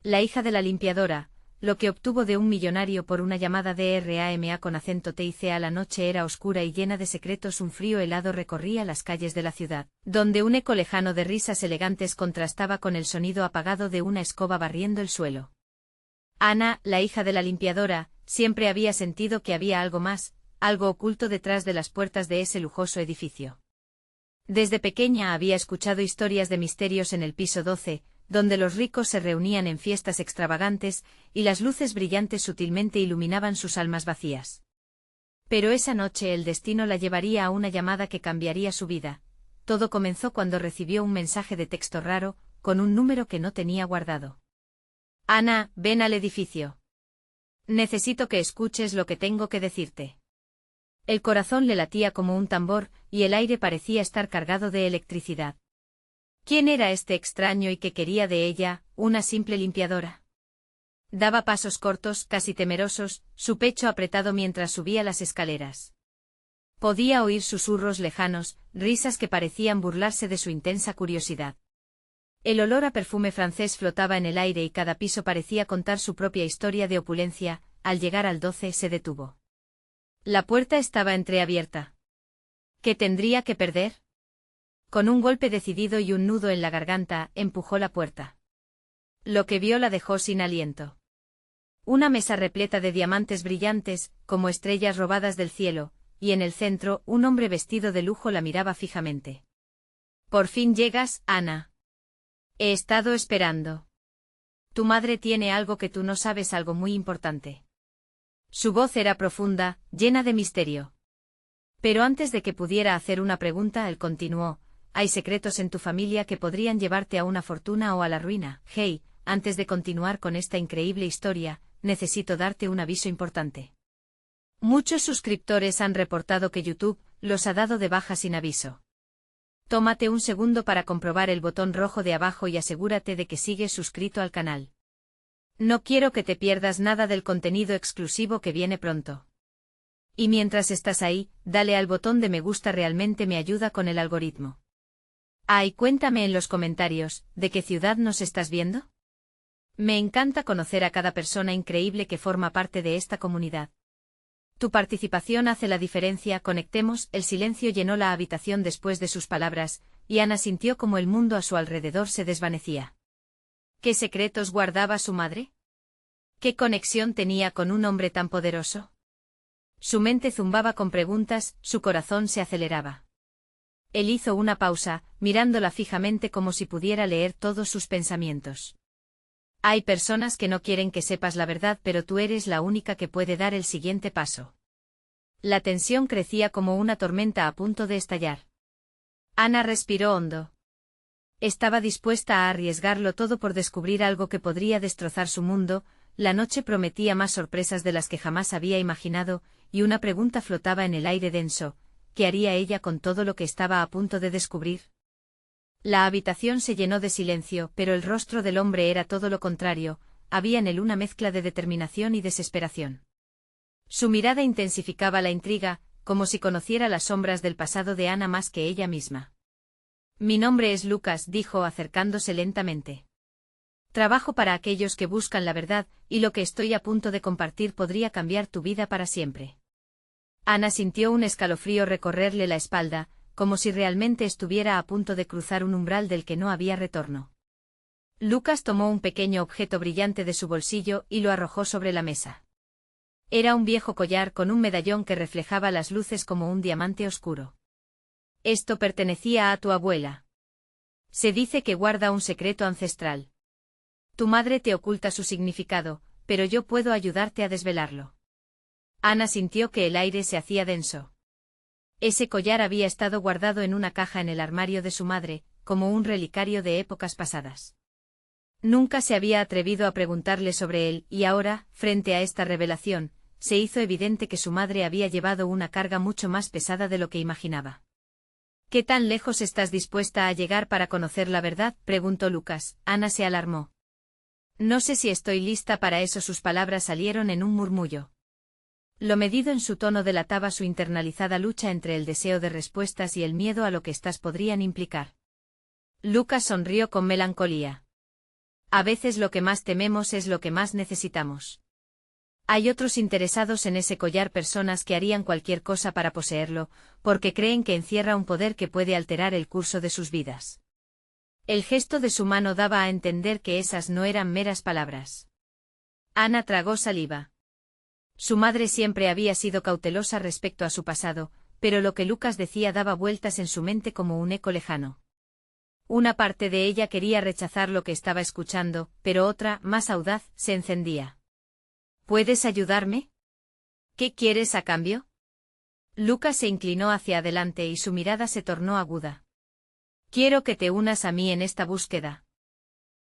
La hija de la limpiadora, lo que obtuvo de un millonario por una llamada de RAMA con acento TIC. La noche era oscura y llena de secretos. Un frío helado recorría las calles de la ciudad, donde un eco lejano de risas elegantes contrastaba con el sonido apagado de una escoba barriendo el suelo. Ana, la hija de la limpiadora, siempre había sentido que había algo más, algo oculto detrás de las puertas de ese lujoso edificio. Desde pequeña había escuchado historias de misterios en el piso 12, donde los ricos se reunían en fiestas extravagantes, y las luces brillantes sutilmente iluminaban sus almas vacías. Pero esa noche el destino la llevaría a una llamada que cambiaría su vida. Todo comenzó cuando recibió un mensaje de texto raro, con un número que no tenía guardado. Ana, ven al edificio. Necesito que escuches lo que tengo que decirte. El corazón le latía como un tambor, y el aire parecía estar cargado de electricidad. ¿Quién era este extraño y qué quería de ella, una simple limpiadora? Daba pasos cortos, casi temerosos, su pecho apretado mientras subía las escaleras. Podía oír susurros lejanos, risas que parecían burlarse de su intensa curiosidad. El olor a perfume francés flotaba en el aire y cada piso parecía contar su propia historia de opulencia. Al llegar al 12 se detuvo. La puerta estaba entreabierta. ¿Qué tendría que perder? Con un golpe decidido y un nudo en la garganta, empujó la puerta. Lo que vio la dejó sin aliento. Una mesa repleta de diamantes brillantes, como estrellas robadas del cielo, y en el centro, un hombre vestido de lujo la miraba fijamente. «Por fin llegas, Ana. He estado esperando. Tu madre tiene algo que tú no sabes, algo muy importante». Su voz era profunda, llena de misterio. Pero antes de que pudiera hacer una pregunta, él continuó: «Hay secretos en tu familia que podrían llevarte a una fortuna o a la ruina. Hey, antes de continuar con esta increíble historia, necesito darte un aviso importante. Muchos suscriptores han reportado que YouTube los ha dado de baja sin aviso. Tómate un segundo para comprobar el botón rojo de abajo y asegúrate de que sigues suscrito al canal. No quiero que te pierdas nada del contenido exclusivo que viene pronto. Y mientras estás ahí, dale al botón de me gusta, realmente me ayuda con el algoritmo. Y cuéntame en los comentarios, ¿de qué ciudad nos estás viendo? Me encanta conocer a cada persona increíble que forma parte de esta comunidad. Tu participación hace la diferencia. Conectemos». El silencio llenó la habitación después de sus palabras, y Ana sintió como el mundo a su alrededor se desvanecía. ¿Qué secretos guardaba su madre? ¿Qué conexión tenía con un hombre tan poderoso? Su mente zumbaba con preguntas, su corazón se aceleraba. Él hizo una pausa, mirándola fijamente como si pudiera leer todos sus pensamientos. Hay personas que no quieren que sepas la verdad, pero tú eres la única que puede dar el siguiente paso. La tensión crecía como una tormenta a punto de estallar. Ana respiró hondo. Estaba dispuesta a arriesgarlo todo por descubrir algo que podría destrozar su mundo. La noche prometía más sorpresas de las que jamás había imaginado, y una pregunta flotaba en el aire denso: ¿qué haría ella con todo lo que estaba a punto de descubrir? La habitación se llenó de silencio, pero el rostro del hombre era todo lo contrario, había en él una mezcla de determinación y desesperación. Su mirada intensificaba la intriga, como si conociera las sombras del pasado de Ana más que ella misma. «Mi nombre es Lucas», dijo acercándose lentamente. «Trabajo para aquellos que buscan la verdad, y lo que estoy a punto de compartir podría cambiar tu vida para siempre». Ana sintió un escalofrío recorrerle la espalda, como si realmente estuviera a punto de cruzar un umbral del que no había retorno. Lucas tomó un pequeño objeto brillante de su bolsillo y lo arrojó sobre la mesa. Era un viejo collar con un medallón que reflejaba las luces como un diamante oscuro. «Esto pertenecía a tu abuela. Se dice que guarda un secreto ancestral. Tu madre te oculta su significado, pero yo puedo ayudarte a desvelarlo». Ana sintió que el aire se hacía denso. Ese collar había estado guardado en una caja en el armario de su madre, como un relicario de épocas pasadas. Nunca se había atrevido a preguntarle sobre él, y ahora, frente a esta revelación, se hizo evidente que su madre había llevado una carga mucho más pesada de lo que imaginaba. «¿Qué tan lejos estás dispuesta a llegar para conocer la verdad?», preguntó Lucas. Ana se alarmó. «No sé si estoy lista para eso». Sus palabras salieron en un murmullo. Lo medido en su tono delataba su internalizada lucha entre el deseo de respuestas y el miedo a lo que éstas podrían implicar. Lucas sonrió con melancolía. A veces lo que más tememos es lo que más necesitamos. Hay otros interesados en ese collar, personas que harían cualquier cosa para poseerlo, porque creen que encierra un poder que puede alterar el curso de sus vidas. El gesto de su mano daba a entender que esas no eran meras palabras. Ana tragó saliva. Su madre siempre había sido cautelosa respecto a su pasado, pero lo que Lucas decía daba vueltas en su mente como un eco lejano. Una parte de ella quería rechazar lo que estaba escuchando, pero otra, más audaz, se encendía. ¿Puedes ayudarme? ¿Qué quieres a cambio? Lucas se inclinó hacia adelante y su mirada se tornó aguda. Quiero que te unas a mí en esta búsqueda.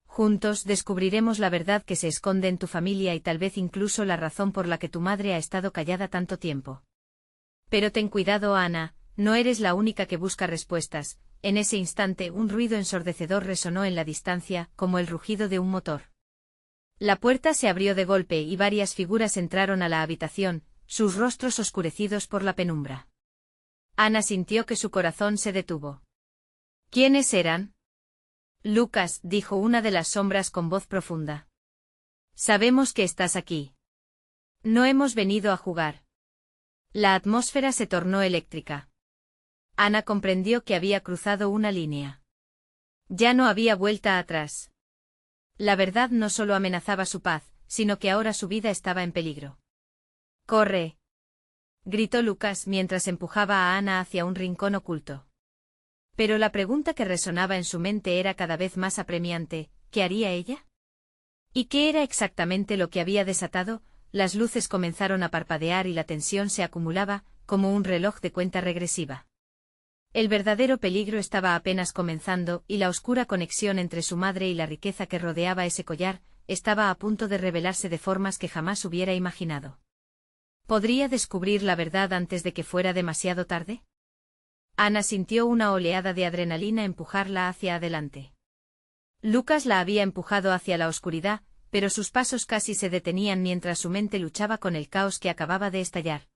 Juntos descubriremos la verdad que se esconde en tu familia y tal vez incluso la razón por la que tu madre ha estado callada tanto tiempo. Pero ten cuidado, Ana, no eres la única que busca respuestas. En ese instante un ruido ensordecedor resonó en la distancia, como el rugido de un motor. La puerta se abrió de golpe y varias figuras entraron a la habitación, sus rostros oscurecidos por la penumbra. Ana sintió que su corazón se detuvo. ¿Quiénes eran? Lucas, dijo una de las sombras con voz profunda. Sabemos que estás aquí. No hemos venido a jugar. La atmósfera se tornó eléctrica. Ana comprendió que había cruzado una línea. Ya no había vuelta atrás. La verdad no solo amenazaba su paz, sino que ahora su vida estaba en peligro. ¡Corre!, gritó Lucas mientras empujaba a Ana hacia un rincón oculto. Pero la pregunta que resonaba en su mente era cada vez más apremiante: ¿qué haría ella? ¿Y qué era exactamente lo que había desatado? Las luces comenzaron a parpadear y la tensión se acumulaba, como un reloj de cuenta regresiva. El verdadero peligro estaba apenas comenzando, y la oscura conexión entre su madre y la riqueza que rodeaba ese collar estaba a punto de revelarse de formas que jamás hubiera imaginado. ¿Podría descubrir la verdad antes de que fuera demasiado tarde? Ana sintió una oleada de adrenalina empujarla hacia adelante. Lucas la había empujado hacia la oscuridad, pero sus pasos casi se detenían mientras su mente luchaba con el caos que acababa de estallar.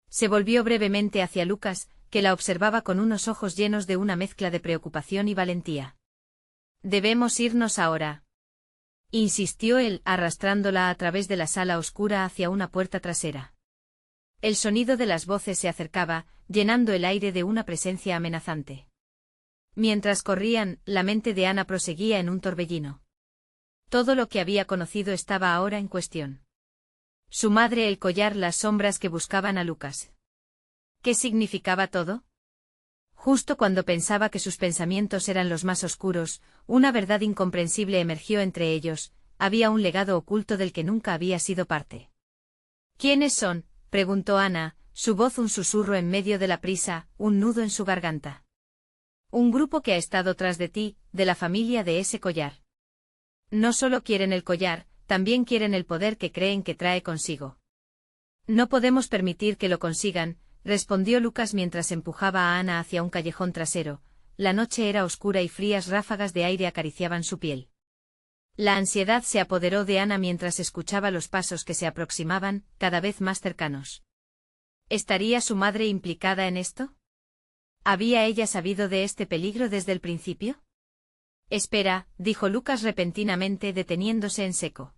Se volvió brevemente hacia Lucas, que la observaba con unos ojos llenos de una mezcla de preocupación y valentía. «Debemos irnos ahora», insistió él, arrastrándola a través de la sala oscura hacia una puerta trasera. El sonido de las voces se acercaba, llenando el aire de una presencia amenazante. Mientras corrían, la mente de Ana proseguía en un torbellino. Todo lo que había conocido estaba ahora en cuestión. Su madre, el collar, las sombras que buscaban a Lucas. ¿Qué significaba todo? Justo cuando pensaba que sus pensamientos eran los más oscuros, una verdad incomprensible emergió entre ellos: había un legado oculto del que nunca había sido parte. ¿Quiénes son?, preguntó Ana, su voz un susurro en medio de la prisa, un nudo en su garganta. Un grupo que ha estado tras de ti, de la familia de ese collar. No solo quieren el collar, también quieren el poder que creen que trae consigo. No podemos permitir que lo consigan, respondió Lucas mientras empujaba a Ana hacia un callejón trasero. La noche era oscura y frías ráfagas de aire acariciaban su piel. La ansiedad se apoderó de Ana mientras escuchaba los pasos que se aproximaban, cada vez más cercanos. ¿Estaría su madre implicada en esto? ¿Había ella sabido de este peligro desde el principio? Espera, dijo Lucas repentinamente, deteniéndose en seco.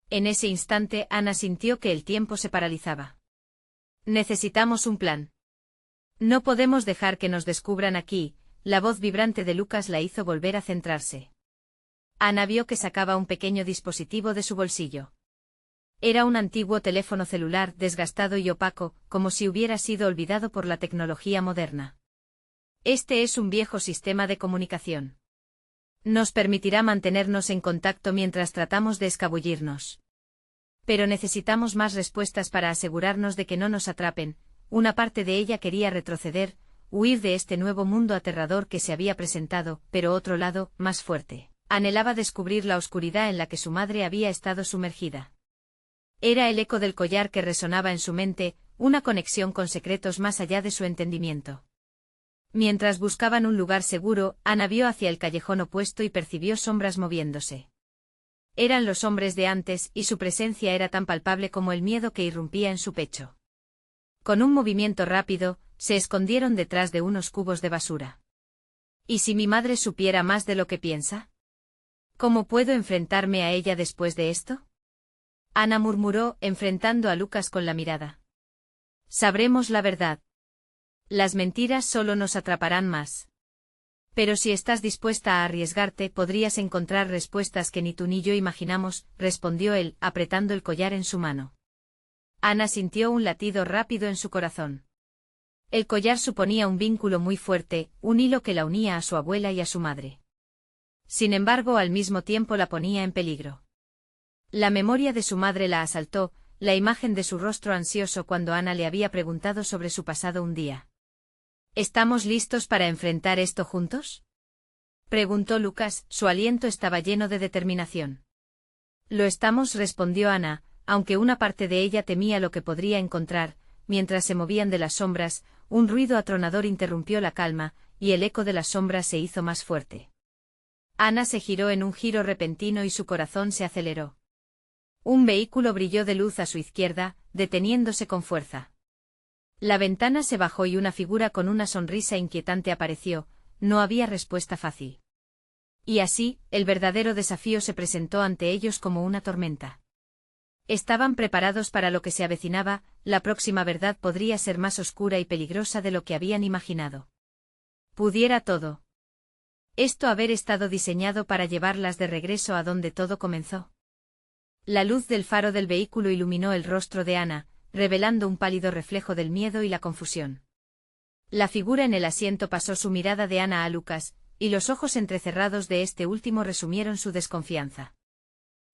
En ese instante Ana sintió que el tiempo se paralizaba. Necesitamos un plan. No podemos dejar que nos descubran aquí. La voz vibrante de Lucas la hizo volver a centrarse. Ana vio que sacaba un pequeño dispositivo de su bolsillo. Era un antiguo teléfono celular desgastado y opaco, como si hubiera sido olvidado por la tecnología moderna. Este es un viejo sistema de comunicación. Nos permitirá mantenernos en contacto mientras tratamos de escabullirnos. Pero necesitamos más respuestas para asegurarnos de que no nos atrapen. Una parte de ella quería retroceder, huir de este nuevo mundo aterrador que se había presentado, pero otro lado, más fuerte, anhelaba descubrir la oscuridad en la que su madre había estado sumergida. Era el eco del collar que resonaba en su mente, una conexión con secretos más allá de su entendimiento. Mientras buscaban un lugar seguro, Ana vio hacia el callejón opuesto y percibió sombras moviéndose. Eran los hombres de antes, y su presencia era tan palpable como el miedo que irrumpía en su pecho. Con un movimiento rápido, se escondieron detrás de unos cubos de basura. ¿Y si mi madre supiera más de lo que piensa? ¿Cómo puedo enfrentarme a ella después de esto? Ana murmuró, enfrentando a Lucas con la mirada. Sabremos la verdad. Las mentiras solo nos atraparán más. Pero si estás dispuesta a arriesgarte, podrías encontrar respuestas que ni tú ni yo imaginamos, respondió él, apretando el collar en su mano. Ana sintió un latido rápido en su corazón. El collar suponía un vínculo muy fuerte, un hilo que la unía a su abuela y a su madre. Sin embargo, al mismo tiempo la ponía en peligro. La memoria de su madre la asaltó, la imagen de su rostro ansioso cuando Ana le había preguntado sobre su pasado un día. ¿Estamos listos para enfrentar esto juntos? Preguntó Lucas, su aliento estaba lleno de determinación. Lo estamos, respondió Ana, aunque una parte de ella temía lo que podría encontrar. Mientras se movían de las sombras, un ruido atronador interrumpió la calma, y el eco de las sombras se hizo más fuerte. Ana se giró en un giro repentino y su corazón se aceleró. Un vehículo brilló de luz a su izquierda, deteniéndose con fuerza. La ventana se bajó y una figura con una sonrisa inquietante apareció. No había respuesta fácil. Y así, el verdadero desafío se presentó ante ellos como una tormenta. Estaban preparados para lo que se avecinaba, la próxima verdad podría ser más oscura y peligrosa de lo que habían imaginado. Pudiera todo. Esto haber estado diseñado para llevarlas de regreso a donde todo comenzó. La luz del faro del vehículo iluminó el rostro de Ana, revelando un pálido reflejo del miedo y la confusión. La figura en el asiento pasó su mirada de Ana a Lucas, y los ojos entrecerrados de este último resumieron su desconfianza.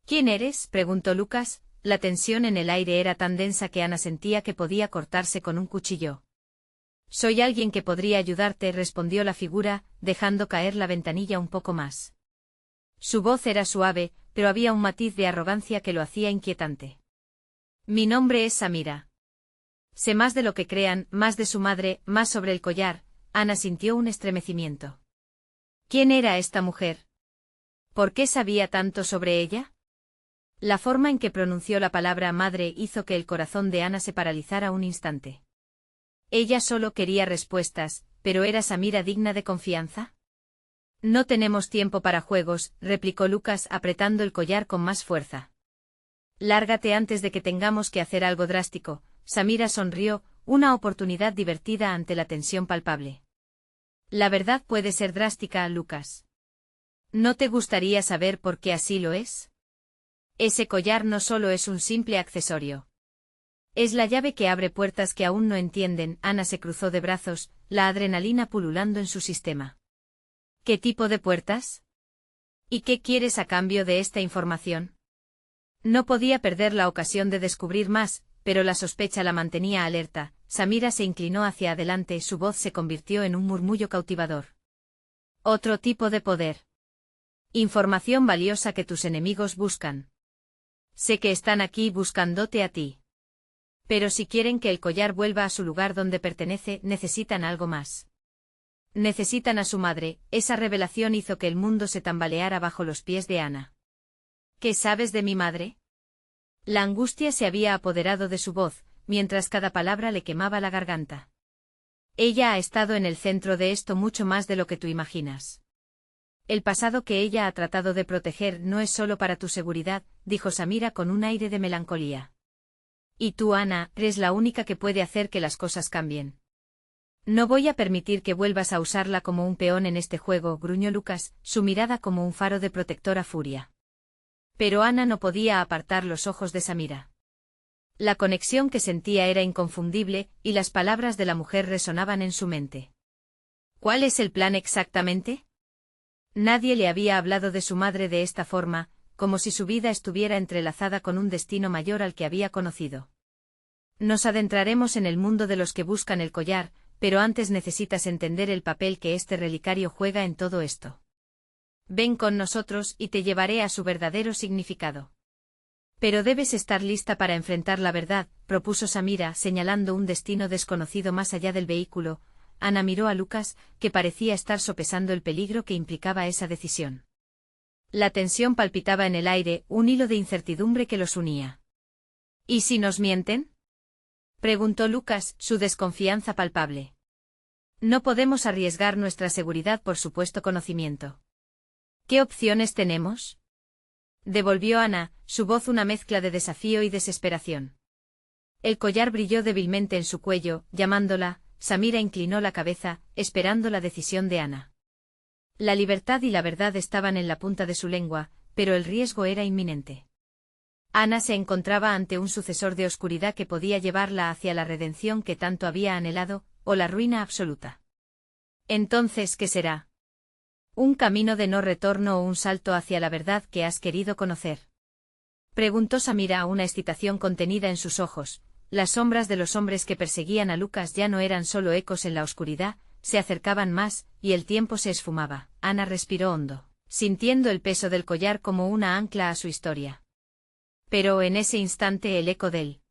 ¿Quién eres?, preguntó Lucas. La tensión en el aire era tan densa que Ana sentía que podía cortarse con un cuchillo. Soy alguien que podría ayudarte, respondió la figura, dejando caer la ventanilla un poco más. Su voz era suave, pero había un matiz de arrogancia que lo hacía inquietante. Mi nombre es Samira. Sé más de lo que crean, más de su madre, más sobre el collar. Ana sintió un estremecimiento. ¿Quién era esta mujer? ¿Por qué sabía tanto sobre ella? La forma en que pronunció la palabra madre hizo que el corazón de Ana se paralizara un instante. Ella solo quería respuestas, pero ¿era Samira digna de confianza? No tenemos tiempo para juegos, replicó Lucas apretando el collar con más fuerza. Lárgate antes de que tengamos que hacer algo drástico. Samira sonrió, una oportunidad divertida ante la tensión palpable. La verdad puede ser drástica, Lucas. ¿No te gustaría saber por qué así lo es? Ese collar no solo es un simple accesorio. Es la llave que abre puertas que aún no entienden. Ana se cruzó de brazos, la adrenalina pululando en su sistema. ¿Qué tipo de puertas? ¿Y qué quieres a cambio de esta información? No podía perder la ocasión de descubrir más, pero la sospecha la mantenía alerta. Samira se inclinó hacia adelante, su voz se convirtió en un murmullo cautivador. Otro tipo de poder. Información valiosa que tus enemigos buscan. Sé que están aquí buscándote a ti. Pero si quieren que el collar vuelva a su lugar donde pertenece, necesitan algo más. Necesitan a su madre. Esa revelación hizo que el mundo se tambaleara bajo los pies de Ana. ¿Qué sabes de mi madre? La angustia se había apoderado de su voz, mientras cada palabra le quemaba la garganta. Ella ha estado en el centro de esto mucho más de lo que tú imaginas. El pasado que ella ha tratado de proteger no es solo para tu seguridad, dijo Samira con un aire de melancolía. Y tú, Ana, eres la única que puede hacer que las cosas cambien. No voy a permitir que vuelvas a usarla como un peón en este juego, gruñó Lucas, su mirada como un faro de protectora furia. Pero Ana no podía apartar los ojos de Samira. La conexión que sentía era inconfundible, y las palabras de la mujer resonaban en su mente. ¿Cuál es el plan exactamente? Nadie le había hablado de su madre de esta forma, como si su vida estuviera entrelazada con un destino mayor al que había conocido. Nos adentraremos en el mundo de los que buscan el collar, pero antes necesitas entender el papel que este relicario juega en todo esto. Ven con nosotros y te llevaré a su verdadero significado. Pero debes estar lista para enfrentar la verdad, propuso Samira, señalando un destino desconocido más allá del vehículo. Ana miró a Lucas, que parecía estar sopesando el peligro que implicaba esa decisión. La tensión palpitaba en el aire, un hilo de incertidumbre que los unía. ¿Y si nos mienten? Preguntó Lucas, su desconfianza palpable. No podemos arriesgar nuestra seguridad por supuesto conocimiento. ¿Qué opciones tenemos? Devolvió Ana, su voz una mezcla de desafío y desesperación. El collar brilló débilmente en su cuello, llamándola. Samira inclinó la cabeza, esperando la decisión de Ana. La libertad y la verdad estaban en la punta de su lengua, pero el riesgo era inminente. Ana se encontraba ante un sucesor de oscuridad que podía llevarla hacia la redención que tanto había anhelado, o la ruina absoluta. Entonces, ¿qué será? ¿Un camino de no retorno o un salto hacia la verdad que has querido conocer? Preguntó Samira, una excitación contenida en sus ojos. Las sombras de los hombres que perseguían a Lucas ya no eran solo ecos en la oscuridad, se acercaban más, y el tiempo se esfumaba. Ana respiró hondo, sintiendo el peso del collar como una ancla a su historia. Pero en ese instante el eco del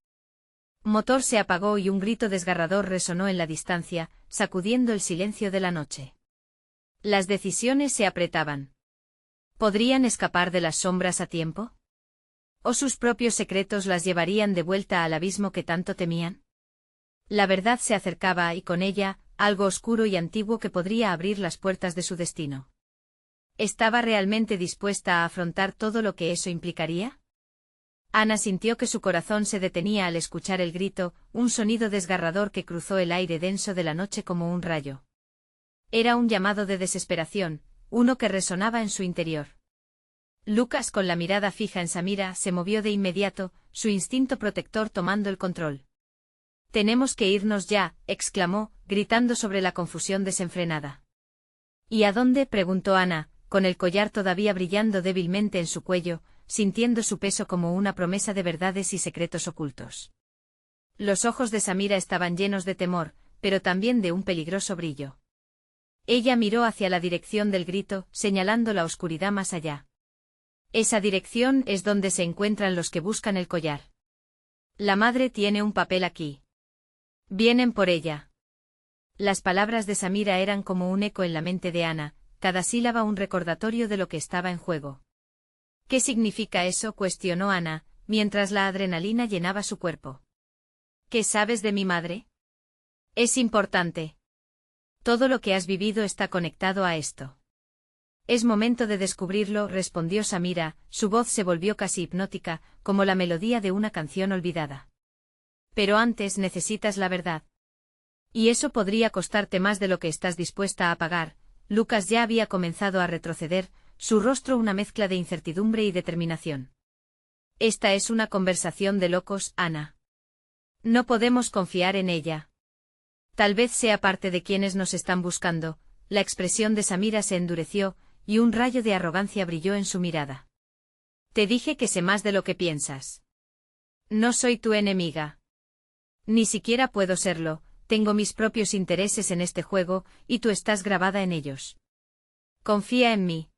motor se apagó y un grito desgarrador resonó en la distancia, sacudiendo el silencio de la noche. Las decisiones se apretaban. ¿Podrían escapar de las sombras a tiempo? ¿O sus propios secretos las llevarían de vuelta al abismo que tanto temían? La verdad se acercaba y con ella, algo oscuro y antiguo que podría abrir las puertas de su destino. ¿Estaba realmente dispuesta a afrontar todo lo que eso implicaría? Ana sintió que su corazón se detenía al escuchar el grito, un sonido desgarrador que cruzó el aire denso de la noche como un rayo. Era un llamado de desesperación, uno que resonaba en su interior. Lucas, con la mirada fija en Samira, se movió de inmediato, su instinto protector tomando el control. «Tenemos que irnos ya», exclamó, gritando sobre la confusión desenfrenada. «¿Y a dónde?», preguntó Ana, con el collar todavía brillando débilmente en su cuello, sintiendo su peso como una promesa de verdades y secretos ocultos. Los ojos de Samira estaban llenos de temor, pero también de un peligroso brillo. Ella miró hacia la dirección del grito, señalando la oscuridad más allá. Esa dirección es donde se encuentran los que buscan el collar. La madre tiene un papel aquí. Vienen por ella. Las palabras de Samira eran como un eco en la mente de Ana, cada sílaba un recordatorio de lo que estaba en juego. ¿Qué significa eso?, cuestionó Ana, mientras la adrenalina llenaba su cuerpo. ¿Qué sabes de mi madre? Es importante. Todo lo que has vivido está conectado a esto. Es momento de descubrirlo, respondió Samira, su voz se volvió casi hipnótica, como la melodía de una canción olvidada. Pero antes necesitas la verdad. Y eso podría costarte más de lo que estás dispuesta a pagar. Lucas ya había comenzado a retroceder, su rostro una mezcla de incertidumbre y determinación. Esta es una conversación de locos, Ana. No podemos confiar en ella. Tal vez sea parte de quienes nos están buscando. La expresión de Samira se endureció, y un rayo de arrogancia brilló en su mirada. Te dije que sé más de lo que piensas. No soy tu enemiga. Ni siquiera puedo serlo, tengo mis propios intereses en este juego, y tú estás grabada en ellos. Confía en mí.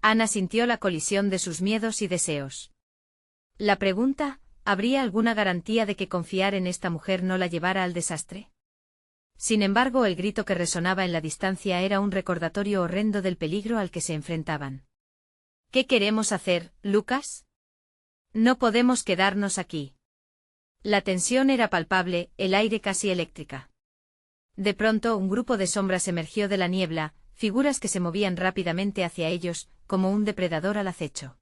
Ana sintió la colisión de sus miedos y deseos. La pregunta, ¿habría alguna garantía de que confiar en esta mujer no la llevara al desastre? Sin embargo, el grito que resonaba en la distancia era un recordatorio horrendo del peligro al que se enfrentaban. ¿Qué queremos hacer, Lucas? No podemos quedarnos aquí. La tensión era palpable, el aire casi eléctrica. De pronto, un grupo de sombras emergió de la niebla, figuras que se movían rápidamente hacia ellos, como un depredador al acecho.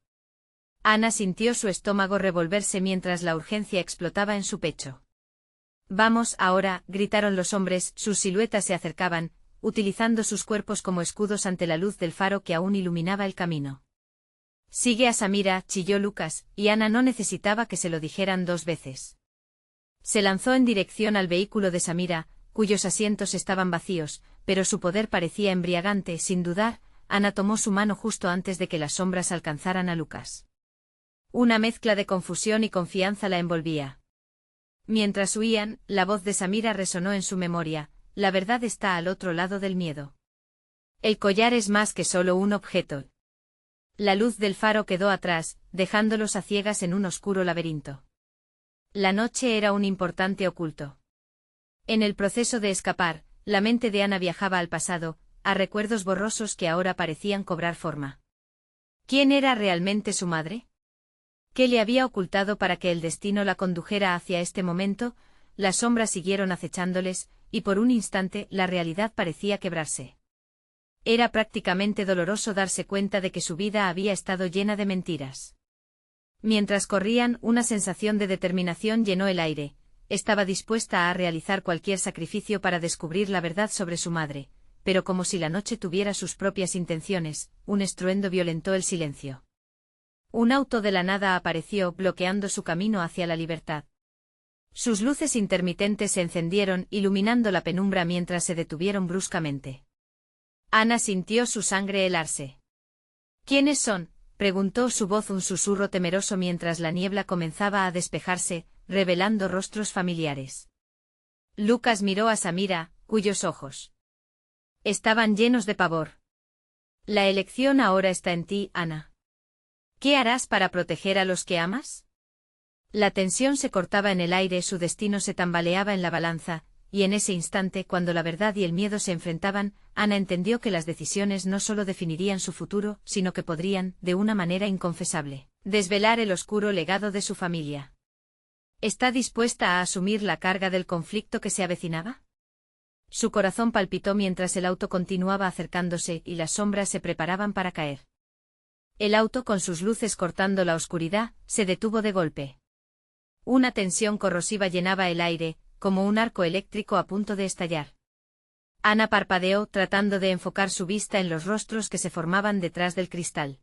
Ana sintió su estómago revolverse mientras la urgencia explotaba en su pecho. «Vamos ahora», gritaron los hombres, sus siluetas se acercaban, utilizando sus cuerpos como escudos ante la luz del faro que aún iluminaba el camino. «Sigue a Samira», chilló Lucas, y Ana no necesitaba que se lo dijeran dos veces. Se lanzó en dirección al vehículo de Samira, cuyos asientos estaban vacíos, pero su poder parecía embriagante. Sin dudar, Ana tomó su mano justo antes de que las sombras alcanzaran a Lucas. Una mezcla de confusión y confianza la envolvía. Mientras huían, la voz de Samira resonó en su memoria: la verdad está al otro lado del miedo. El collar es más que solo un objeto. La luz del faro quedó atrás, dejándolos a ciegas en un oscuro laberinto. La noche era un importante oculto. En el proceso de escapar, la mente de Ana viajaba al pasado, a recuerdos borrosos que ahora parecían cobrar forma. ¿Quién era realmente su madre? ¿Qué le había ocultado para que el destino la condujera hacia este momento? Las sombras siguieron acechándoles, y por un instante la realidad parecía quebrarse. Era prácticamente doloroso darse cuenta de que su vida había estado llena de mentiras. Mientras corrían, una sensación de determinación llenó el aire. Estaba dispuesta a realizar cualquier sacrificio para descubrir la verdad sobre su madre, pero como si la noche tuviera sus propias intenciones, un estruendo violentó el silencio. Un auto de la nada apareció, bloqueando su camino hacia la libertad. Sus luces intermitentes se encendieron, iluminando la penumbra mientras se detuvieron bruscamente. Ana sintió su sangre helarse. ¿Quiénes son?, preguntó su voz, un susurro temeroso mientras la niebla comenzaba a despejarse, revelando rostros familiares. Lucas miró a Samira, cuyos ojos estaban llenos de pavor. La elección ahora está en ti, Ana. ¿Qué harás para proteger a los que amas? La tensión se cortaba en el aire, su destino se tambaleaba en la balanza, y en ese instante, cuando la verdad y el miedo se enfrentaban, Ana entendió que las decisiones no solo definirían su futuro, sino que podrían, de una manera inconfesable, desvelar el oscuro legado de su familia. ¿Está dispuesta a asumir la carga del conflicto que se avecinaba? Su corazón palpitó mientras el auto continuaba acercándose y las sombras se preparaban para caer. El auto, con sus luces cortando la oscuridad, se detuvo de golpe. Una tensión corrosiva llenaba el aire, como un arco eléctrico a punto de estallar. Ana parpadeó, tratando de enfocar su vista en los rostros que se formaban detrás del cristal.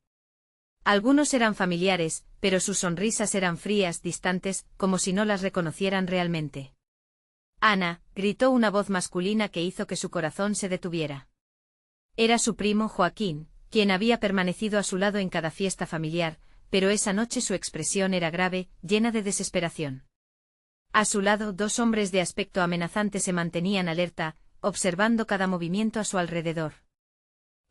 Algunos eran familiares, pero sus sonrisas eran frías, distantes, como si no las reconocieran realmente. Ana, gritó una voz masculina que hizo que su corazón se detuviera. Era su primo Joaquín, quien había permanecido a su lado en cada fiesta familiar, pero esa noche su expresión era grave, llena de desesperación. A su lado, dos hombres de aspecto amenazante se mantenían alerta, observando cada movimiento a su alrededor.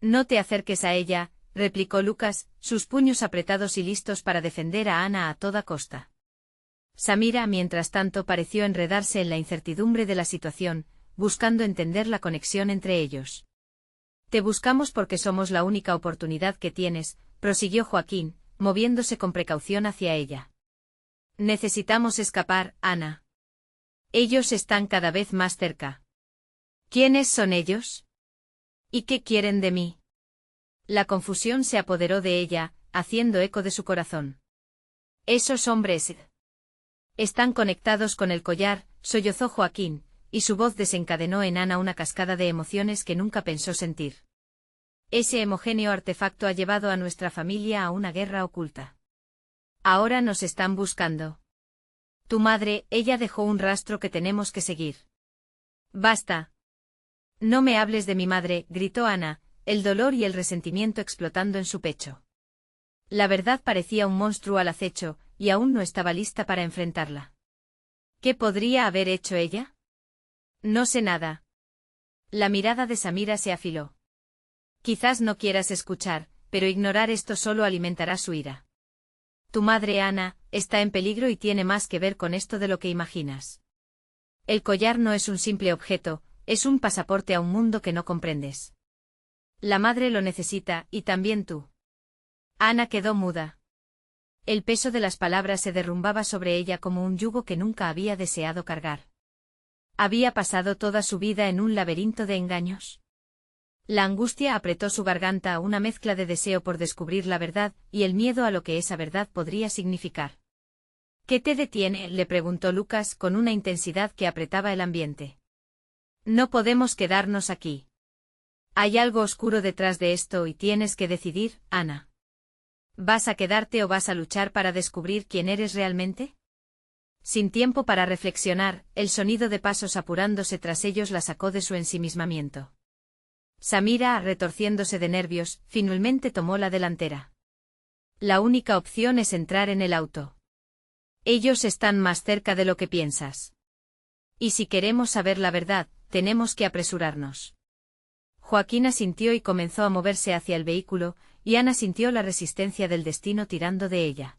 No te acerques a ella, replicó Lucas, sus puños apretados y listos para defender a Ana a toda costa. Samira, mientras tanto, pareció enredarse en la incertidumbre de la situación, buscando entender la conexión entre ellos. Te buscamos porque somos la única oportunidad que tienes, prosiguió Joaquín, moviéndose con precaución hacia ella. Necesitamos escapar, Ana. Ellos están cada vez más cerca. ¿Quiénes son ellos? ¿Y qué quieren de mí? La confusión se apoderó de ella, haciendo eco de su corazón. Esos hombres están conectados con el collar, sollozó Joaquín, y su voz desencadenó en Ana una cascada de emociones que nunca pensó sentir. Ese homogéneo artefacto ha llevado a nuestra familia a una guerra oculta. Ahora nos están buscando. Tu madre, ella dejó un rastro que tenemos que seguir. Basta. No me hables de mi madre, gritó Ana, el dolor y el resentimiento explotando en su pecho. La verdad parecía un monstruo al acecho, y aún no estaba lista para enfrentarla. ¿Qué podría haber hecho ella? No sé nada. La mirada de Samira se afiló. Quizás no quieras escuchar, pero ignorar esto solo alimentará su ira. Tu madre, Ana, está en peligro y tiene más que ver con esto de lo que imaginas. El collar no es un simple objeto, es un pasaporte a un mundo que no comprendes. La madre lo necesita, y también tú. Ana quedó muda. El peso de las palabras se derrumbaba sobre ella como un yugo que nunca había deseado cargar. Había pasado toda su vida en un laberinto de engaños. La angustia apretó su garganta, una mezcla de deseo por descubrir la verdad y el miedo a lo que esa verdad podría significar. ¿Qué te detiene?, le preguntó Lucas con una intensidad que apretaba el ambiente. No podemos quedarnos aquí. Hay algo oscuro detrás de esto y tienes que decidir, Ana. ¿Vas a quedarte o vas a luchar para descubrir quién eres realmente? Sin tiempo para reflexionar, el sonido de pasos apurándose tras ellos la sacó de su ensimismamiento. Samira, retorciéndose de nervios, finalmente tomó la delantera. La única opción es entrar en el auto. Ellos están más cerca de lo que piensas. Y si queremos saber la verdad, tenemos que apresurarnos. Joaquín asintió y comenzó a moverse hacia el vehículo, y Ana sintió la resistencia del destino tirando de ella.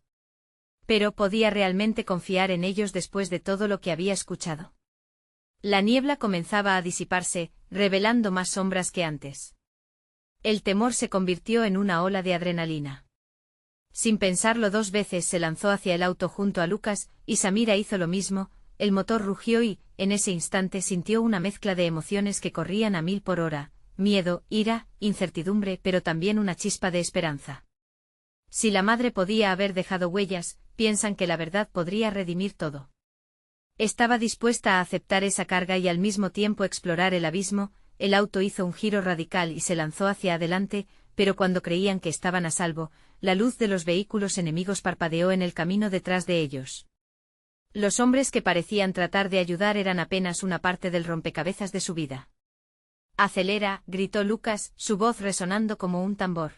Pero ¿podía realmente confiar en ellos después de todo lo que había escuchado? La niebla comenzaba a disiparse, revelando más sombras que antes. El temor se convirtió en una ola de adrenalina. Sin pensarlo dos veces se lanzó hacia el auto junto a Lucas, y Samira hizo lo mismo, el motor rugió y, en ese instante sintió una mezcla de emociones que corrían a 1000 por hora, miedo, ira, incertidumbre, pero también una chispa de esperanza. Si la madre podía haber dejado huellas, piensan que la verdad podría redimir todo. Estaba dispuesta a aceptar esa carga y al mismo tiempo explorar el abismo. El auto hizo un giro radical y se lanzó hacia adelante, pero cuando creían que estaban a salvo, la luz de los vehículos enemigos parpadeó en el camino detrás de ellos. Los hombres que parecían tratar de ayudar eran apenas una parte del rompecabezas de su vida. «Acelera», gritó Lucas, su voz resonando como un tambor.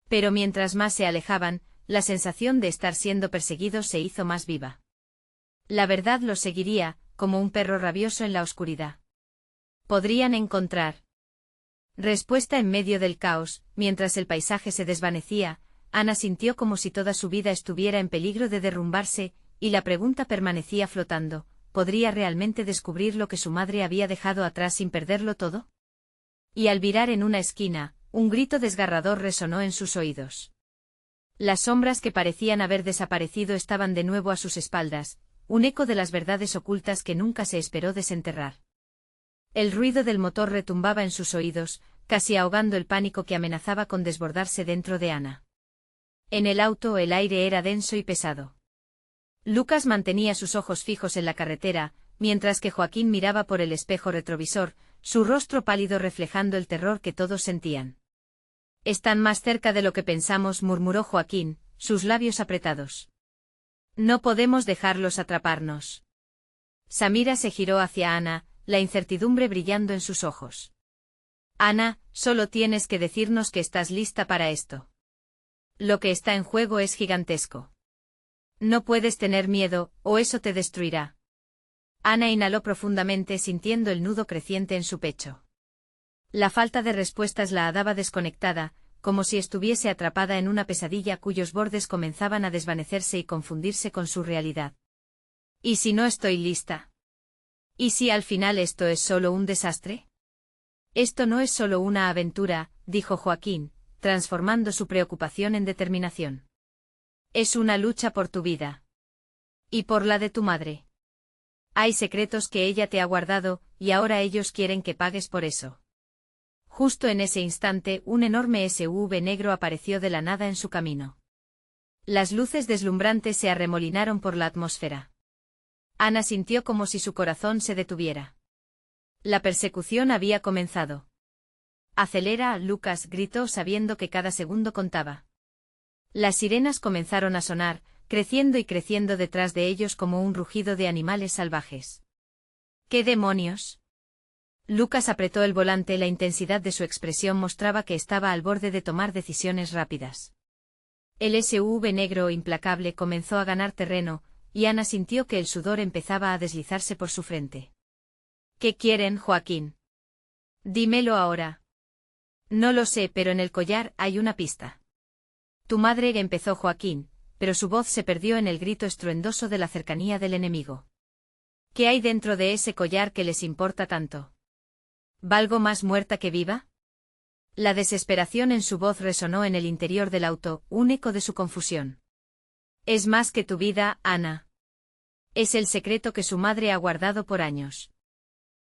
Pero mientras más se alejaban, la sensación de estar siendo perseguidos se hizo más viva. La verdad los seguiría, como un perro rabioso en la oscuridad. Podrían encontrar respuesta en medio del caos. Mientras el paisaje se desvanecía, Ana sintió como si toda su vida estuviera en peligro de derrumbarse, y la pregunta permanecía flotando: ¿podría realmente descubrir lo que su madre había dejado atrás sin perderlo todo? Y al virar en una esquina, un grito desgarrador resonó en sus oídos. Las sombras que parecían haber desaparecido estaban de nuevo a sus espaldas, un eco de las verdades ocultas que nunca se esperó desenterrar. El ruido del motor retumbaba en sus oídos, casi ahogando el pánico que amenazaba con desbordarse dentro de Ana. En el auto el aire era denso y pesado. Lucas mantenía sus ojos fijos en la carretera, mientras que Joaquín miraba por el espejo retrovisor, su rostro pálido reflejando el terror que todos sentían. «Están más cerca de lo que pensamos», murmuró Joaquín, sus labios apretados. «No podemos dejarlos atraparnos». Samira se giró hacia Ana, la incertidumbre brillando en sus ojos. «Ana, solo tienes que decirnos que estás lista para esto. Lo que está en juego es gigantesco. No puedes tener miedo, o eso te destruirá». Ana inhaló profundamente sintiendo el nudo creciente en su pecho. La falta de respuestas la daba desconectada, como si estuviese atrapada en una pesadilla cuyos bordes comenzaban a desvanecerse y confundirse con su realidad. ¿Y si no estoy lista? ¿Y si al final esto es solo un desastre? Esto no es solo una aventura, dijo Joaquín, transformando su preocupación en determinación. Es una lucha por tu vida. Y por la de tu madre. Hay secretos que ella te ha guardado, y ahora ellos quieren que pagues por eso. Justo en ese instante, un enorme SUV negro apareció de la nada en su camino. Las luces deslumbrantes se arremolinaron por la atmósfera. Ana sintió como si su corazón se detuviera. La persecución había comenzado. «Acelera», Lucas gritó sabiendo que cada segundo contaba. Las sirenas comenzaron a sonar, creciendo y creciendo detrás de ellos como un rugido de animales salvajes. «¿Qué demonios?». Lucas apretó el volante, la intensidad de su expresión mostraba que estaba al borde de tomar decisiones rápidas. El SUV negro implacable comenzó a ganar terreno, y Ana sintió que el sudor empezaba a deslizarse por su frente. «¿Qué quieren, Joaquín? Dímelo ahora». «No lo sé, pero en el collar hay una pista». «Tu madre», empezó Joaquín, pero su voz se perdió en el grito estruendoso de la cercanía del enemigo. «¿Qué hay dentro de ese collar que les importa tanto? ¿Valgo más muerta que viva?». La desesperación en su voz resonó en el interior del auto, un eco de su confusión. «Es más que tu vida, Ana. Es el secreto que su madre ha guardado por años.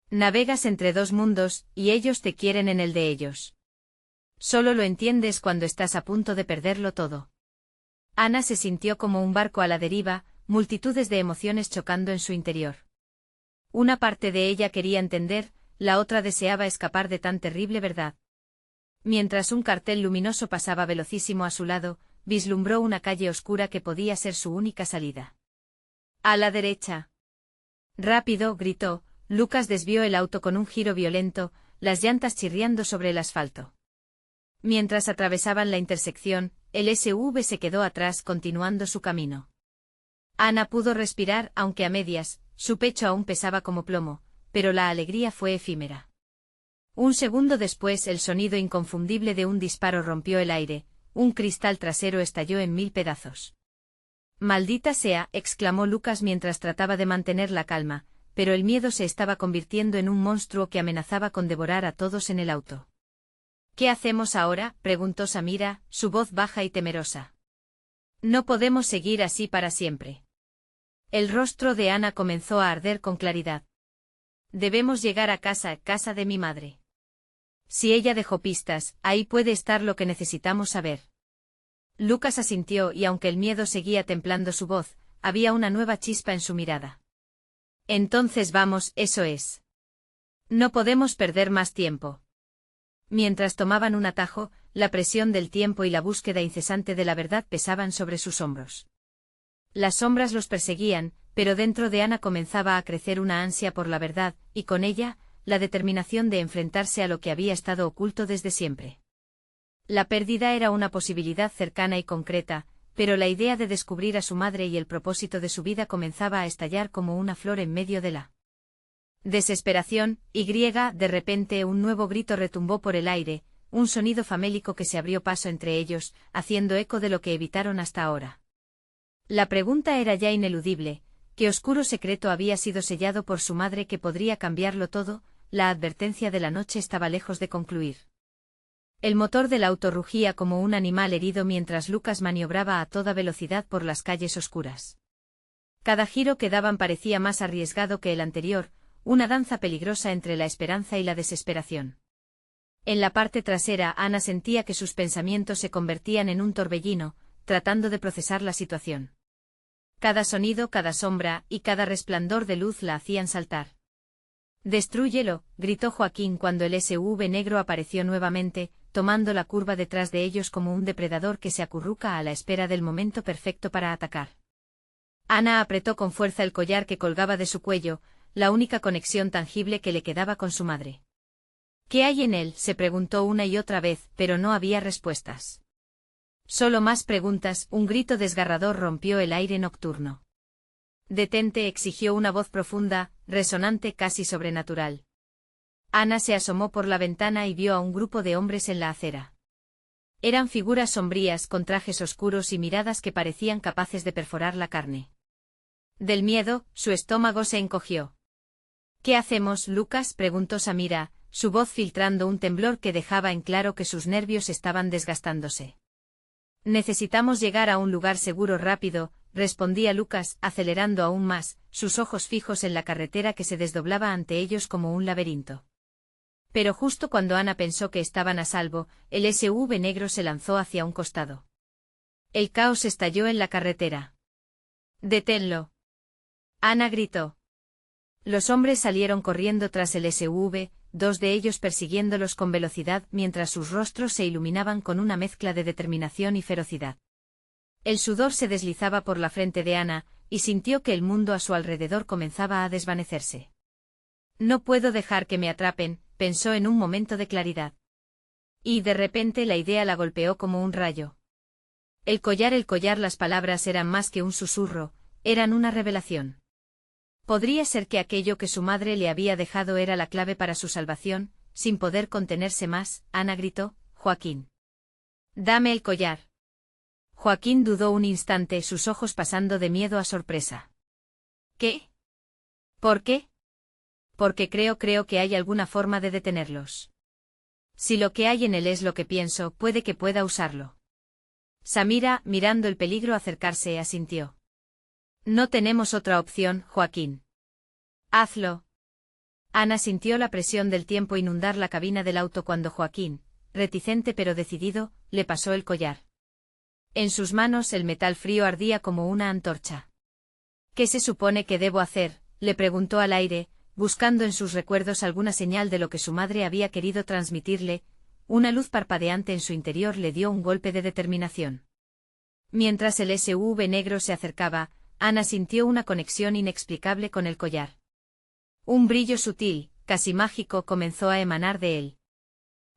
Navegas entre dos mundos, y ellos te quieren en el de ellos. Solo lo entiendes cuando estás a punto de perderlo todo». Ana se sintió como un barco a la deriva, multitudes de emociones chocando en su interior. Una parte de ella quería entender, la otra deseaba escapar de tan terrible verdad. Mientras un cartel luminoso pasaba velocísimo a su lado, vislumbró una calle oscura que podía ser su única salida. «A la derecha». «Rápido», gritó. Lucas desvió el auto con un giro violento, las llantas chirriando sobre el asfalto. Mientras atravesaban la intersección, el SUV se quedó atrás continuando su camino. Ana pudo respirar, aunque a medias, su pecho aún pesaba como plomo, pero la alegría fue efímera. Un segundo después el sonido inconfundible de un disparo rompió el aire, un cristal trasero estalló en 1000 pedazos. «Maldita sea», exclamó Lucas mientras trataba de mantener la calma, pero el miedo se estaba convirtiendo en un monstruo que amenazaba con devorar a todos en el auto. «¿Qué hacemos ahora?», preguntó Samira, su voz baja y temerosa. «No podemos seguir así para siempre». El rostro de Ana comenzó a arder con claridad. «Debemos llegar a casa de mi madre. Si ella dejó pistas, ahí puede estar lo que necesitamos saber. Lucas asintió y aunque el miedo seguía templando su voz, había una nueva chispa en su mirada. Entonces vamos, eso es. No podemos perder más tiempo. Mientras tomaban un atajo, la presión del tiempo y la búsqueda incesante de la verdad pesaban sobre sus hombros. Las sombras los perseguían, pero dentro de Ana comenzaba a crecer una ansia por la verdad, y con ella, la determinación de enfrentarse a lo que había estado oculto desde siempre. La pérdida era una posibilidad cercana y concreta, pero la idea de descubrir a su madre y el propósito de su vida comenzaba a estallar como una flor en medio de la desesperación, de repente un nuevo grito retumbó por el aire, un sonido famélico que se abrió paso entre ellos, haciendo eco de lo que evitaron hasta ahora. La pregunta era ya ineludible: ¿qué oscuro secreto había sido sellado por su madre que podría cambiarlo todo? La advertencia de la noche estaba lejos de concluir. El motor del auto rugía como un animal herido mientras Lucas maniobraba a toda velocidad por las calles oscuras. Cada giro que daban parecía más arriesgado que el anterior, una danza peligrosa entre la esperanza y la desesperación. En la parte trasera Ana sentía que sus pensamientos se convertían en un torbellino, tratando de procesar la situación. Cada sonido, cada sombra y cada resplandor de luz la hacían saltar. «¡Destrúyelo!», gritó Joaquín cuando el SUV negro apareció nuevamente, tomando la curva detrás de ellos como un depredador que se acurruca a la espera del momento perfecto para atacar. Ana apretó con fuerza el collar que colgaba de su cuello, la única conexión tangible que le quedaba con su madre. «¿Qué hay en él?», se preguntó una y otra vez, pero no había respuestas. Solo más preguntas. Un grito desgarrador rompió el aire nocturno. «Detente», exigió una voz profunda, resonante, casi sobrenatural. Ana se asomó por la ventana y vio a un grupo de hombres en la acera. Eran figuras sombrías con trajes oscuros y miradas que parecían capaces de perforar la carne. Del miedo, su estómago se encogió. «¿Qué hacemos, Lucas?», preguntó Samira, su voz filtrando un temblor que dejaba en claro que sus nervios estaban desgastándose. «Necesitamos llegar a un lugar seguro rápido», respondía Lucas, acelerando aún más, sus ojos fijos en la carretera que se desdoblaba ante ellos como un laberinto. Pero justo cuando Ana pensó que estaban a salvo, el SUV negro se lanzó hacia un costado. El caos estalló en la carretera. «¡Deténlo!», Ana gritó. Los hombres salieron corriendo tras el SUV, dos de ellos persiguiéndolos con velocidad mientras sus rostros se iluminaban con una mezcla de determinación y ferocidad. El sudor se deslizaba por la frente de Ana, y sintió que el mundo a su alrededor comenzaba a desvanecerse. «No puedo dejar que me atrapen», pensó en un momento de claridad. Y de repente la idea la golpeó como un rayo. El collar, las palabras eran más que un susurro, eran una revelación. Podría ser que aquello que su madre le había dejado era la clave para su salvación. Sin poder contenerse más, Ana gritó: «Joaquín. Dame el collar». Joaquín dudó un instante, sus ojos pasando de miedo a sorpresa. «¿Qué? ¿Por qué?». «Porque creo que hay alguna forma de detenerlos. Si lo que hay en él es lo que pienso, puede que pueda usarlo». Samira, mirando el peligro acercarse, asintió. «No tenemos otra opción, Joaquín. Hazlo». Ana sintió la presión del tiempo inundar la cabina del auto cuando Joaquín, reticente pero decidido, le pasó el collar. En sus manos el metal frío ardía como una antorcha. «¿Qué se supone que debo hacer?», le preguntó al aire, buscando en sus recuerdos alguna señal de lo que su madre había querido transmitirle. Una luz parpadeante en su interior le dio un golpe de determinación. Mientras el SUV negro se acercaba, Ana sintió una conexión inexplicable con el collar. Un brillo sutil, casi mágico, comenzó a emanar de él.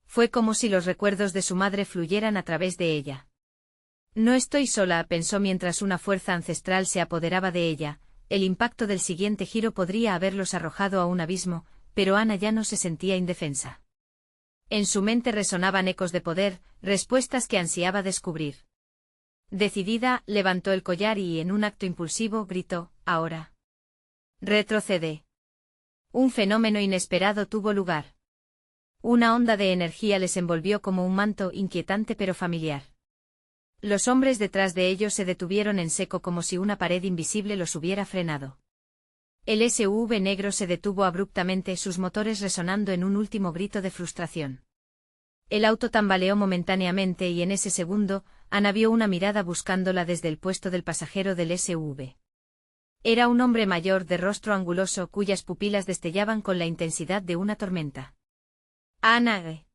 Fue como si los recuerdos de su madre fluyeran a través de ella. «No estoy sola», pensó mientras una fuerza ancestral se apoderaba de ella. El impacto del siguiente giro podría haberlos arrojado a un abismo, pero Ana ya no se sentía indefensa. En su mente resonaban ecos de poder, respuestas que ansiaba descubrir. Decidida, levantó el collar y en un acto impulsivo gritó: «Ahora. Retrocede». Un fenómeno inesperado tuvo lugar. Una onda de energía les envolvió como un manto, inquietante pero familiar. Los hombres detrás de ellos se detuvieron en seco como si una pared invisible los hubiera frenado. El SUV negro se detuvo abruptamente, sus motores resonando en un último grito de frustración. El auto tambaleó momentáneamente y en ese segundo, Ana vio una mirada buscándola desde el puesto del pasajero del SUV. Era un hombre mayor de rostro anguloso cuyas pupilas destellaban con la intensidad de una tormenta. Ana,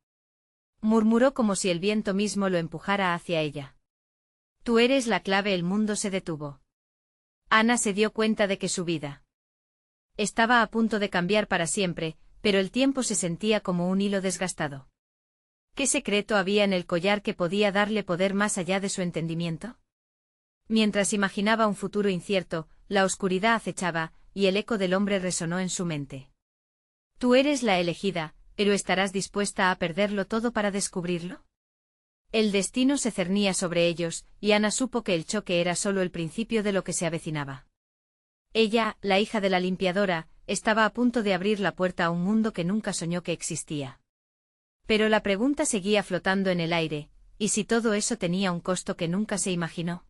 murmuró como si el viento mismo lo empujara hacia ella. Tú eres la clave. El mundo se detuvo. Ana se dio cuenta de que su vida estaba a punto de cambiar para siempre, pero el tiempo se sentía como un hilo desgastado. ¿Qué secreto había en el collar que podía darle poder más allá de su entendimiento? Mientras imaginaba un futuro incierto, la oscuridad acechaba, y el eco del hombre resonó en su mente. Tú eres la elegida, pero ¿estarás dispuesta a perderlo todo para descubrirlo? El destino se cernía sobre ellos, y Ana supo que el choque era solo el principio de lo que se avecinaba. Ella, la hija de la limpiadora, estaba a punto de abrir la puerta a un mundo que nunca soñó que existía. Pero la pregunta seguía flotando en el aire, ¿y si todo eso tenía un costo que nunca se imaginó?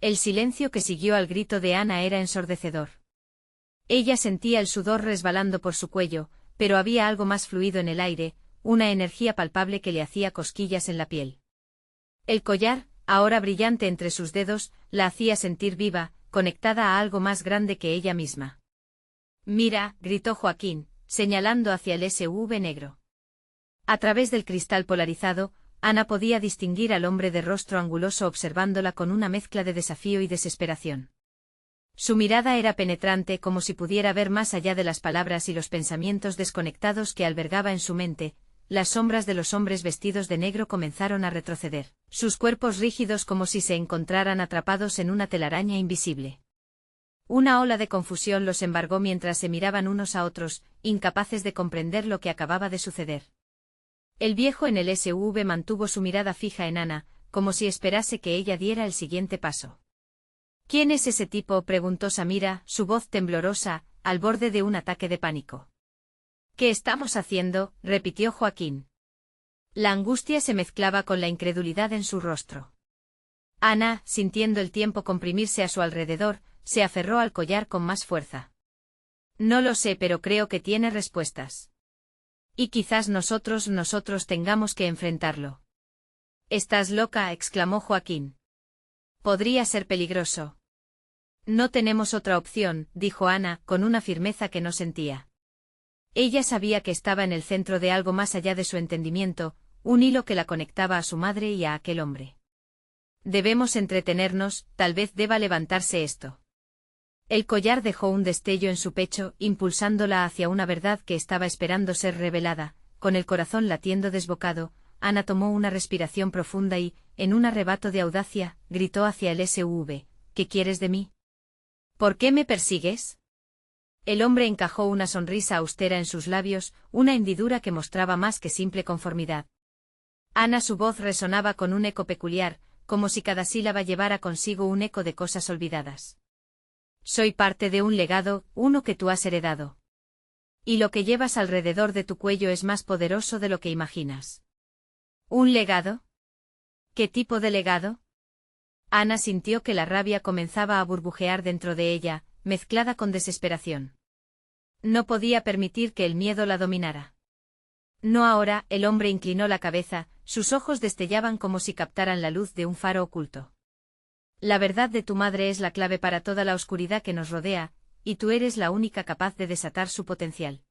El silencio que siguió al grito de Ana era ensordecedor. Ella sentía el sudor resbalando por su cuello, pero había algo más fluido en el aire, una energía palpable que le hacía cosquillas en la piel. El collar, ahora brillante entre sus dedos, la hacía sentir viva, conectada a algo más grande que ella misma. Mira, gritó Joaquín, señalando hacia el SUV negro. A través del cristal polarizado, Ana podía distinguir al hombre de rostro anguloso observándola con una mezcla de desafío y desesperación. Su mirada era penetrante como si pudiera ver más allá de las palabras y los pensamientos desconectados que albergaba en su mente. Las sombras de los hombres vestidos de negro comenzaron a retroceder, sus cuerpos rígidos como si se encontraran atrapados en una telaraña invisible. Una ola de confusión los embargó mientras se miraban unos a otros, incapaces de comprender lo que acababa de suceder. El viejo en el SUV mantuvo su mirada fija en Ana, como si esperase que ella diera el siguiente paso. ¿Quién es ese tipo?, preguntó Samira, su voz temblorosa, al borde de un ataque de pánico. ¿Qué estamos haciendo?, repitió Joaquín. La angustia se mezclaba con la incredulidad en su rostro. Ana, sintiendo el tiempo comprimirse a su alrededor, se aferró al collar con más fuerza. No lo sé, pero creo que tiene respuestas. Y quizás nosotros tengamos que enfrentarlo. ¿Estás loca?, exclamó Joaquín. Podría ser peligroso. No tenemos otra opción, dijo Ana, con una firmeza que no sentía. Ella sabía que estaba en el centro de algo más allá de su entendimiento, un hilo que la conectaba a su madre y a aquel hombre. Debemos entretenernos, tal vez deba levantarse esto. El collar dejó un destello en su pecho, impulsándola hacia una verdad que estaba esperando ser revelada. Con el corazón latiendo desbocado, Ana tomó una respiración profunda y, en un arrebato de audacia, gritó hacia el SUV, ¿qué quieres de mí? ¿Por qué me persigues? El hombre encajó una sonrisa austera en sus labios, una hendidura que mostraba más que simple conformidad. Ana, su voz resonaba con un eco peculiar, como si cada sílaba llevara consigo un eco de cosas olvidadas. Soy parte de un legado, uno que tú has heredado. Y lo que llevas alrededor de tu cuello es más poderoso de lo que imaginas. ¿Un legado? ¿Qué tipo de legado? Ana sintió que la rabia comenzaba a burbujear dentro de ella, mezclada con desesperación. No podía permitir que el miedo la dominara. No ahora, el hombre inclinó la cabeza, sus ojos destellaban como si captaran la luz de un faro oculto. La verdad de tu madre es la clave para toda la oscuridad que nos rodea, y tú eres la única capaz de desatar su potencial.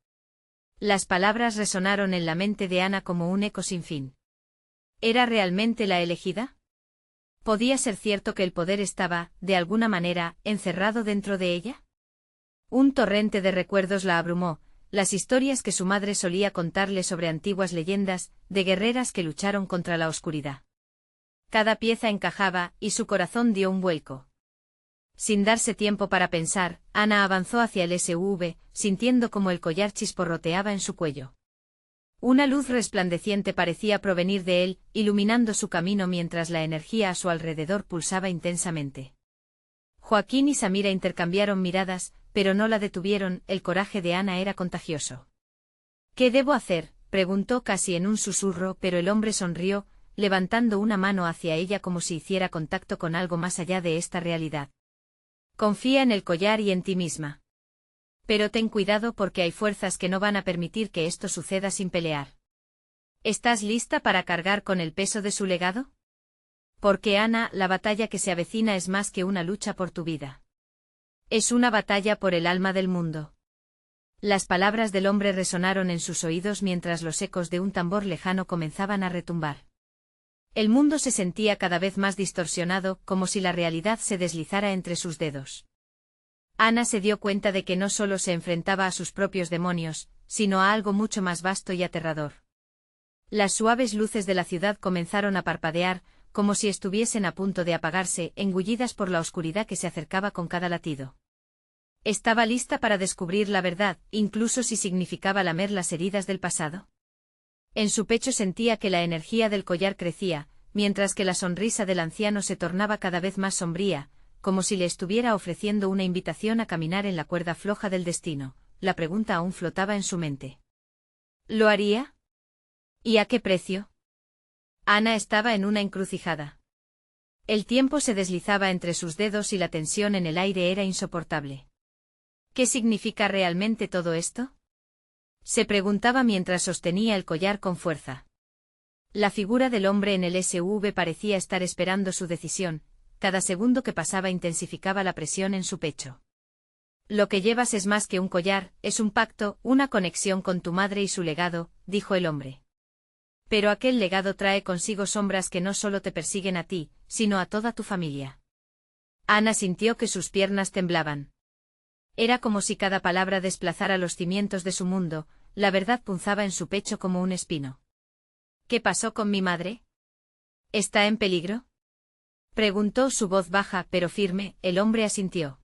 Las palabras resonaron en la mente de Ana como un eco sin fin. ¿Era realmente la elegida? ¿Podía ser cierto que el poder estaba, de alguna manera, encerrado dentro de ella? Un torrente de recuerdos la abrumó, las historias que su madre solía contarle sobre antiguas leyendas, de guerreras que lucharon contra la oscuridad. Cada pieza encajaba, y su corazón dio un vuelco. Sin darse tiempo para pensar, Ana avanzó hacia el SUV, sintiendo como el collar chisporroteaba en su cuello. Una luz resplandeciente parecía provenir de él, iluminando su camino mientras la energía a su alrededor pulsaba intensamente. Joaquín y Samira intercambiaron miradas, pero no la detuvieron. El coraje de Ana era contagioso. ¿Qué debo hacer?, preguntó casi en un susurro, pero el hombre sonrió, levantando una mano hacia ella como si hiciera contacto con algo más allá de esta realidad. Confía en el collar y en ti misma. Pero ten cuidado porque hay fuerzas que no van a permitir que esto suceda sin pelear. ¿Estás lista para cargar con el peso de su legado? Porque Ana, la batalla que se avecina es más que una lucha por tu vida. Es una batalla por el alma del mundo. Las palabras del hombre resonaron en sus oídos mientras los ecos de un tambor lejano comenzaban a retumbar. El mundo se sentía cada vez más distorsionado, como si la realidad se deslizara entre sus dedos. Ana se dio cuenta de que no solo se enfrentaba a sus propios demonios, sino a algo mucho más vasto y aterrador. Las suaves luces de la ciudad comenzaron a parpadear, como si estuviesen a punto de apagarse, engullidas por la oscuridad que se acercaba con cada latido. ¿Estaba lista para descubrir la verdad, incluso si significaba lamer las heridas del pasado? En su pecho sentía que la energía del collar crecía, mientras que la sonrisa del anciano se tornaba cada vez más sombría, como si le estuviera ofreciendo una invitación a caminar en la cuerda floja del destino. La pregunta aún flotaba en su mente. ¿Lo haría? ¿Y a qué precio? Ana estaba en una encrucijada. El tiempo se deslizaba entre sus dedos y la tensión en el aire era insoportable. ¿Qué significa realmente todo esto? Se preguntaba mientras sostenía el collar con fuerza. La figura del hombre en el SUV parecía estar esperando su decisión, cada segundo que pasaba intensificaba la presión en su pecho. Lo que llevas es más que un collar, es un pacto, una conexión con tu madre y su legado, dijo el hombre. Pero aquel legado trae consigo sombras que no solo te persiguen a ti, sino a toda tu familia. Ana sintió que sus piernas temblaban. Era como si cada palabra desplazara los cimientos de su mundo, la verdad punzaba en su pecho como un espino. ¿Qué pasó con mi madre? ¿Está en peligro? Preguntó su voz baja pero firme, el hombre asintió.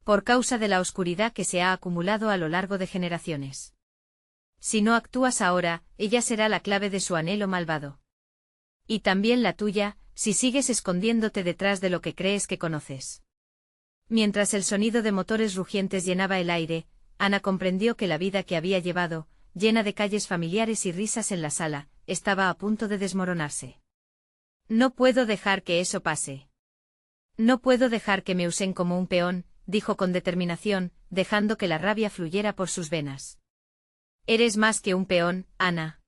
Por causa de la oscuridad que se ha acumulado a lo largo de generaciones. Si no actúas ahora, ella será la clave de su anhelo malvado. Y también la tuya, si sigues escondiéndote detrás de lo que crees que conoces. Mientras el sonido de motores rugientes llenaba el aire, Ana comprendió que la vida que había llevado, llena de calles familiares y risas en la sala, estaba a punto de desmoronarse. No puedo dejar que eso pase. No puedo dejar que me usen como un peón, dijo con determinación, dejando que la rabia fluyera por sus venas. Eres más que un peón, Ana.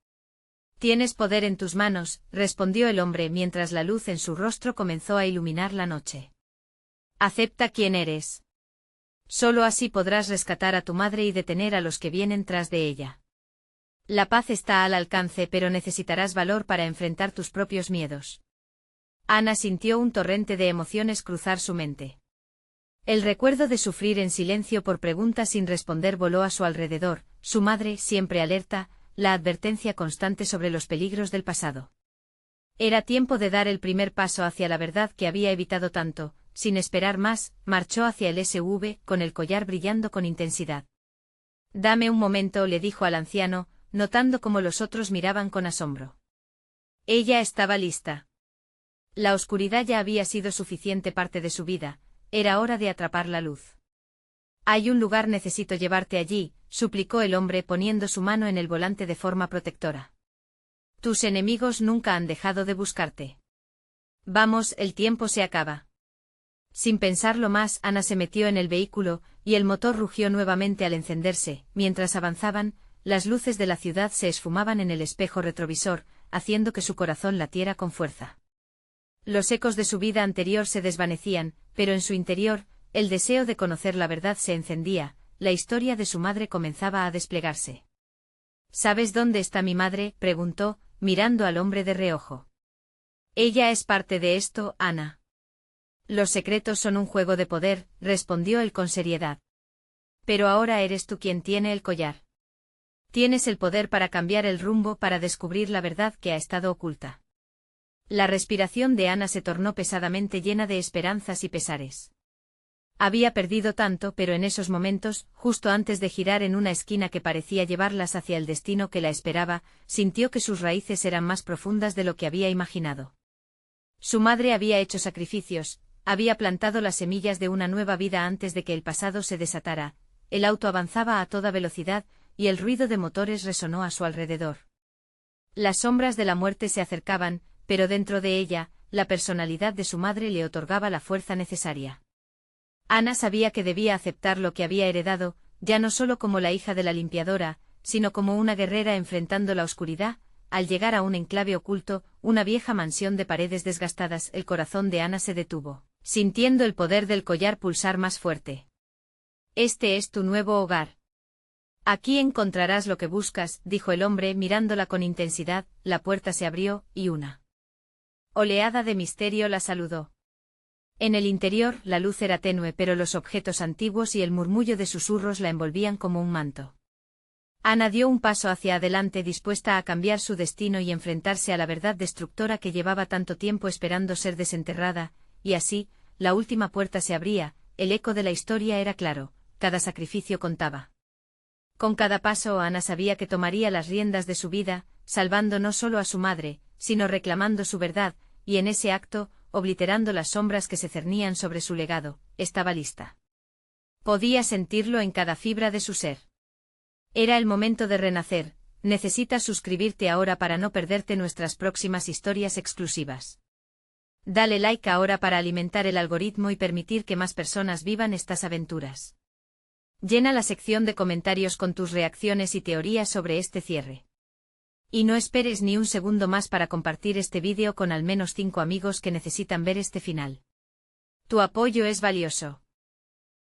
Tienes poder en tus manos, respondió el hombre mientras la luz en su rostro comenzó a iluminar la noche. Acepta quién eres. Solo así podrás rescatar a tu madre y detener a los que vienen tras de ella. La paz está al alcance, pero necesitarás valor para enfrentar tus propios miedos. Ana sintió un torrente de emociones cruzar su mente. El recuerdo de sufrir en silencio por preguntas sin responder voló a su alrededor, su madre, siempre alerta, la advertencia constante sobre los peligros del pasado. Era tiempo de dar el primer paso hacia la verdad que había evitado tanto. Sin esperar más, marchó hacia el SUV, con el collar brillando con intensidad. Dame un momento, le dijo al anciano, notando cómo los otros miraban con asombro. Ella estaba lista. La oscuridad ya había sido suficiente parte de su vida, era hora de atrapar la luz. Hay un lugar, necesito llevarte allí, suplicó el hombre poniendo su mano en el volante de forma protectora. Tus enemigos nunca han dejado de buscarte. Vamos, el tiempo se acaba. Sin pensarlo más, Ana se metió en el vehículo, y el motor rugió nuevamente al encenderse. Mientras avanzaban, las luces de la ciudad se esfumaban en el espejo retrovisor, haciendo que su corazón latiera con fuerza. Los ecos de su vida anterior se desvanecían, pero en su interior, el deseo de conocer la verdad se encendía, la historia de su madre comenzaba a desplegarse. ¿Sabes dónde está mi madre?, preguntó, mirando al hombre de reojo. Ella es parte de esto, Ana. Los secretos son un juego de poder, respondió él con seriedad. Pero ahora eres tú quien tiene el collar. Tienes el poder para cambiar el rumbo, para descubrir la verdad que ha estado oculta. La respiración de Ana se tornó pesadamente llena de esperanzas y pesares. Había perdido tanto, pero en esos momentos, justo antes de girar en una esquina que parecía llevarlas hacia el destino que la esperaba, sintió que sus raíces eran más profundas de lo que había imaginado. Su madre había hecho sacrificios, había plantado las semillas de una nueva vida antes de que el pasado se desatara. El auto avanzaba a toda velocidad, y el ruido de motores resonó a su alrededor. Las sombras de la muerte se acercaban, pero dentro de ella, la personalidad de su madre le otorgaba la fuerza necesaria. Ana sabía que debía aceptar lo que había heredado, ya no solo como la hija de la limpiadora, sino como una guerrera enfrentando la oscuridad, al llegar a un enclave oculto, una vieja mansión de paredes desgastadas, el corazón de Ana se detuvo, sintiendo el poder del collar pulsar más fuerte. Este es tu nuevo hogar. Aquí encontrarás lo que buscas, dijo el hombre mirándola con intensidad. La puerta se abrió, y una oleada de misterio la saludó. En el interior, la luz era tenue, pero los objetos antiguos y el murmullo de susurros la envolvían como un manto. Ana dio un paso hacia adelante, dispuesta a cambiar su destino y enfrentarse a la verdad destructora que llevaba tanto tiempo esperando ser desenterrada, y así, la última puerta se abría. El eco de la historia era claro, cada sacrificio contaba. Con cada paso Ana sabía que tomaría las riendas de su vida, salvando no solo a su madre, sino reclamando su verdad, y en ese acto, obliterando las sombras que se cernían sobre su legado. Estaba lista. Podía sentirlo en cada fibra de su ser. Era el momento de renacer. Necesitas suscribirte ahora para no perderte nuestras próximas historias exclusivas. Dale like ahora para alimentar el algoritmo y permitir que más personas vivan estas aventuras. Llena la sección de comentarios con tus reacciones y teorías sobre este cierre. Y no esperes ni un segundo más para compartir este vídeo con al menos 5 amigos que necesitan ver este final. Tu apoyo es valioso.